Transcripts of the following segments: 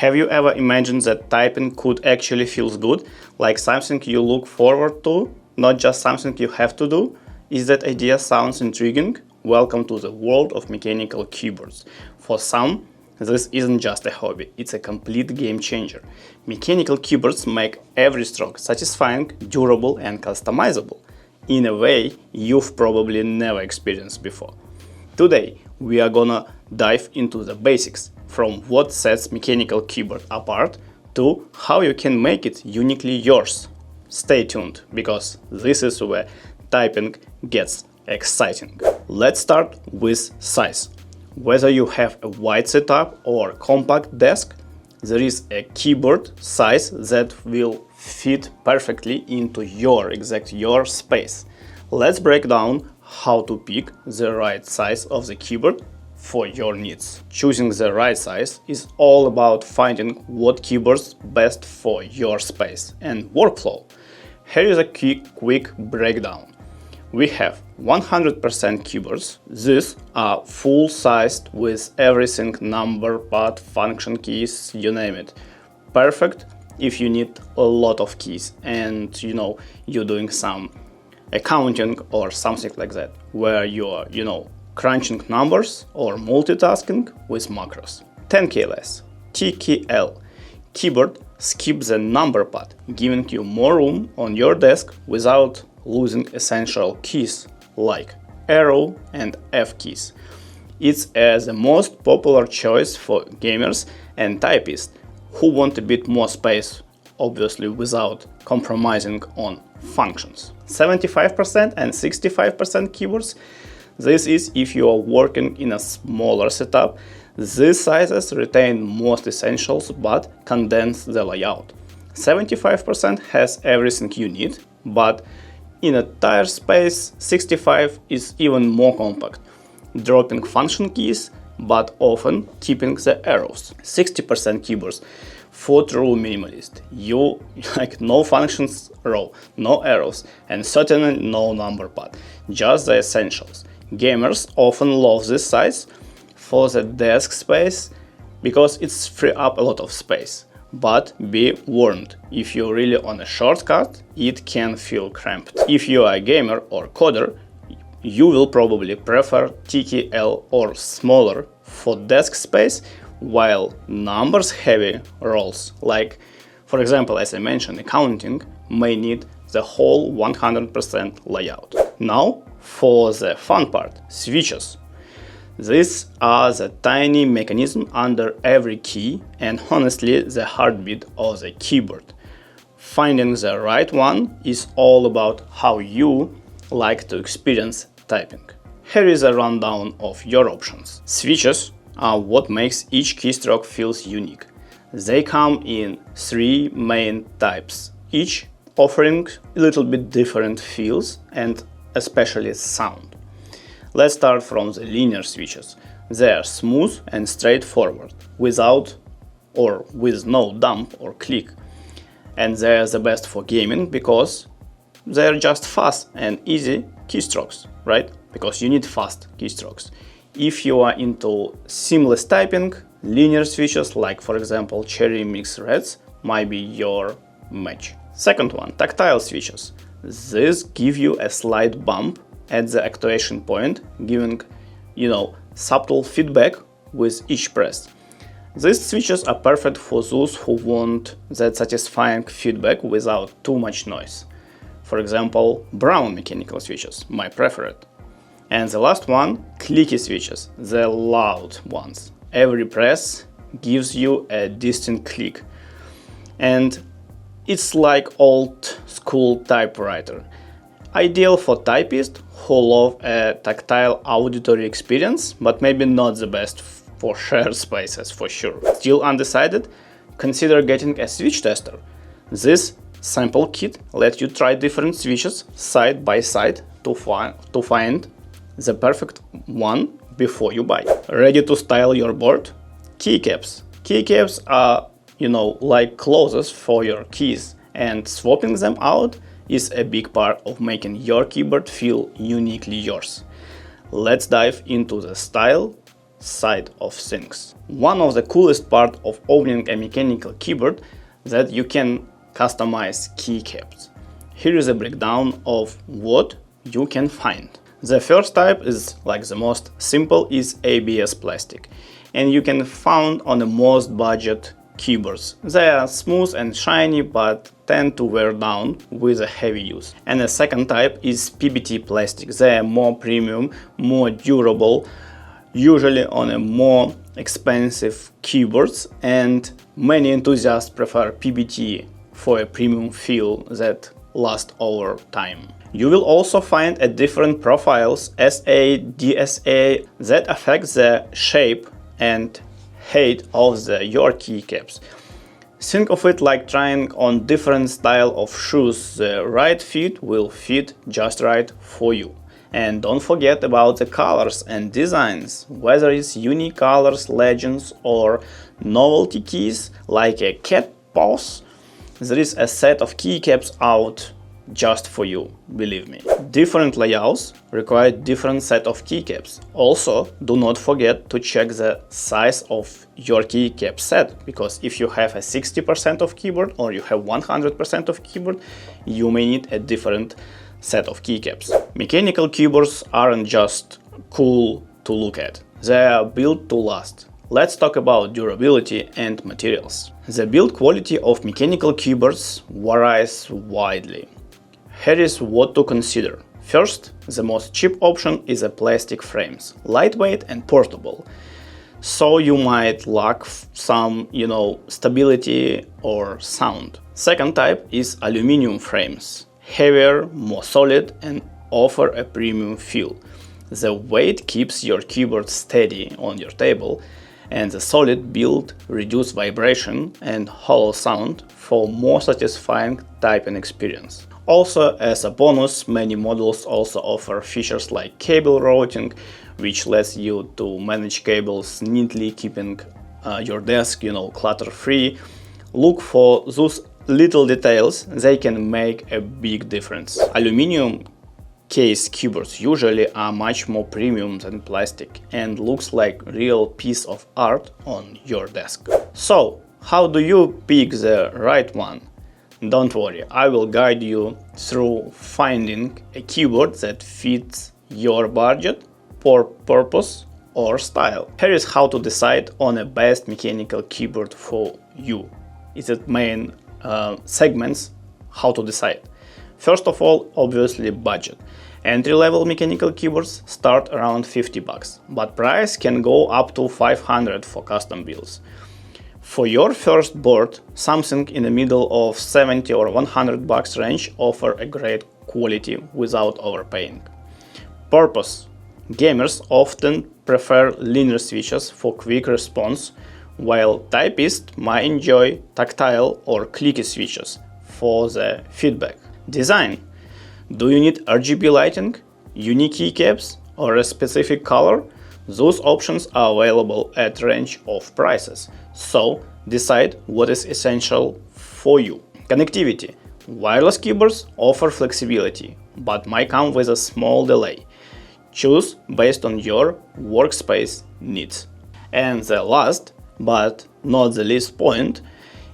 Have you ever imagined that typing could actually feel good, like something you look forward to, not just something you have to do? If that idea sounds intriguing, welcome to the world of mechanical keyboards. For some, this isn't just a hobby, it's a complete game changer. Mechanical keyboards make every stroke satisfying, durable and customizable, in a way you've probably never experienced before. Today, we are gonna dive into the basics, from what sets mechanical keyboard apart to how you can make it uniquely yours. Stay tuned, because this is where typing gets exciting. Let's start with size. Whether you have a wide setup or compact desk, there is a keyboard size that will fit perfectly into your space. Let's break down how to pick the right size of the keyboard for your needs. Choosing the right size is all about finding what keyboard's best for your space and workflow. Here is a quick breakdown. We have 100% keyboards. These are full-sized with everything, number, pad, function keys, you name it. Perfect if you need a lot of keys and you're doing some accounting or something like that, where you're crunching numbers or multitasking with macros. 10 keyless, TKL. Keyboard skips the number pad, giving you more room on your desk without losing essential keys like arrow and F keys. It's the most popular choice for gamers and typists who want a bit more space, obviously without compromising on functions. 75% and 65% keyboards. This is if you are working in a smaller setup. These sizes retain most essentials but condense the layout. 75% has everything you need, but in a tighter space, 65 is even more compact, dropping function keys but often keeping the arrows. 60% keyboards for true minimalist. You like no functions row, no arrows, and certainly no number pad, just the essentials. Gamers often love this size for the desk space because it's free up a lot of space. But be warned, if you're really on a shortcut, it can feel cramped. If you are a gamer or coder, you will probably prefer TKL or smaller for desk space, while numbers heavy roles, like for example, as I mentioned, accounting, may need the whole 100% layout. Now for the fun part, switches. These are the tiny mechanism under every key and honestly the heartbeat of the keyboard. Finding the right one is all about how you like to experience typing. Here is a rundown of your options. Switches are what makes each keystroke feels unique. They come in 3 main types, each offering a little bit different feels and especially sound. Let's start from the linear switches. They are smooth and straightforward, without or with no dump or click. And they are the best for gaming because they are just fast and easy keystrokes, right? Because you need fast keystrokes. If you are into seamless typing, linear switches like for example Cherry Mix Reds might be your match. Second one, tactile switches. These give you a slight bump at the actuation point, giving subtle feedback with each press. These switches are perfect for those who want that satisfying feedback without too much noise. For example, brown mechanical switches, my preferred. And the last one, clicky switches, the loud ones. Every press gives you a distinct click. And it's like old school typewriter. Ideal for typists who love a tactile auditory experience, but maybe not the best for shared spaces for sure. Still undecided? Consider getting a switch tester. This sample kit lets you try different switches side by side to find the perfect one before you buy. Ready to style your board? Keycaps. Keycaps are, like closures for your keys, and swapping them out is a big part of making your keyboard feel uniquely yours. Let's dive into the style side of things. One of the coolest part of owning a mechanical keyboard that you can customize keycaps. Here is a breakdown of what you can find. The first type is like the most simple is ABS plastic, and you can find on the most budget keyboards. They are smooth and shiny but tend to wear down with a heavy use. And the second type is PBT plastic. They are more premium, more durable, usually on a more expensive keyboards, and many enthusiasts prefer PBT for a premium feel that lasts over time. You will also find a different profiles SA, DSA that affect the shape and height of your keycaps. Think of it like trying on different style of shoes. The right fit will fit just right for you. And don't forget about the colors and designs, whether it's unique colors, legends or novelty keys like a cat paws. There is a set of keycaps out just for you, believe me. Different layouts require different set of keycaps. Also, do not forget to check the size of your keycap set, because if you have a 60% of keyboard or you have 100% of keyboard, you may need a different set of keycaps. Mechanical keyboards aren't just cool to look at, they are built to last. Let's talk about durability and materials. The build quality of mechanical keyboards varies widely. Here is what to consider. First, the most cheap option is a plastic frames, lightweight and portable. So you might lack some, stability or sound. Second type is aluminum frames, heavier, more solid and offer a premium feel. The weight keeps your keyboard steady on your table, and the solid build reduces vibration and hollow sound for more satisfying typing experience. Also, as a bonus, many models also offer features like cable routing, which lets you to manage cables neatly, keeping your desk, clutter-free. Look for those little details, they can make a big difference. Aluminum case keyboards usually are much more premium than plastic and looks like real piece of art on your desk. So, how do you pick the right one? Don't worry, I will guide you through finding a keyboard that fits your budget, or purpose or style. Here is how to decide on a best mechanical keyboard for you. It's the main segments how to decide. First of all, obviously budget. Entry-level mechanical keyboards start around $50, but price can go up to $500 for custom builds. For your first board, something in the middle of $70 or $100 range offer a great quality without overpaying. Purpose. Gamers often prefer linear switches for quick response, while typists might enjoy tactile or clicky switches for the feedback. Design. Do you need RGB lighting, unique keycaps, or a specific color? Those options are available at a range of prices, so decide what is essential for you. Connectivity. Wireless keyboards offer flexibility, but might come with a small delay. Choose based on your workspace needs. And the last, but not the least point,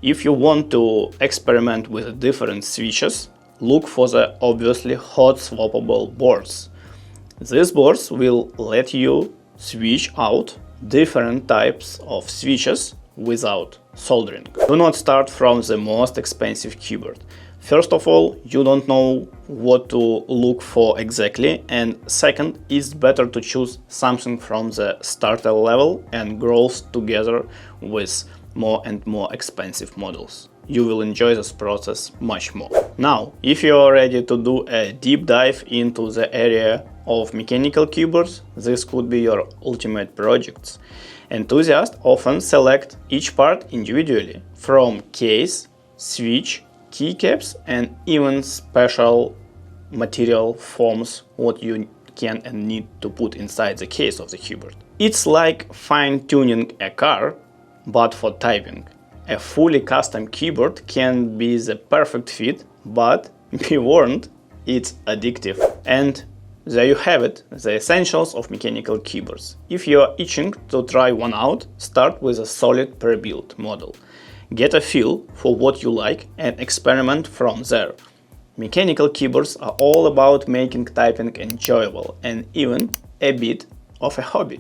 if you want to experiment with different switches, look for the obviously hot swappable boards. These boards will let you switch out different types of switches without soldering. Do not start from the most expensive keyboard. First of all, you don't know what to look for exactly, and second, it's better to choose something from the starter level and grows together with more and more expensive models. You will enjoy this process much more. Now, if you are ready to do a deep dive into the area of mechanical keyboards, this could be your ultimate project. Enthusiasts often select each part individually, from case, switch, keycaps, and even special material forms what you can and need to put inside the case of the keyboard. It's like fine-tuning a car, but for typing. A fully custom keyboard can be the perfect fit, but be warned, it's addictive. And there you have it, the essentials of mechanical keyboards. If you are itching to try one out, start with a solid pre-built model. Get a feel for what you like and experiment from there. Mechanical keyboards are all about making typing enjoyable and even a bit of a hobby.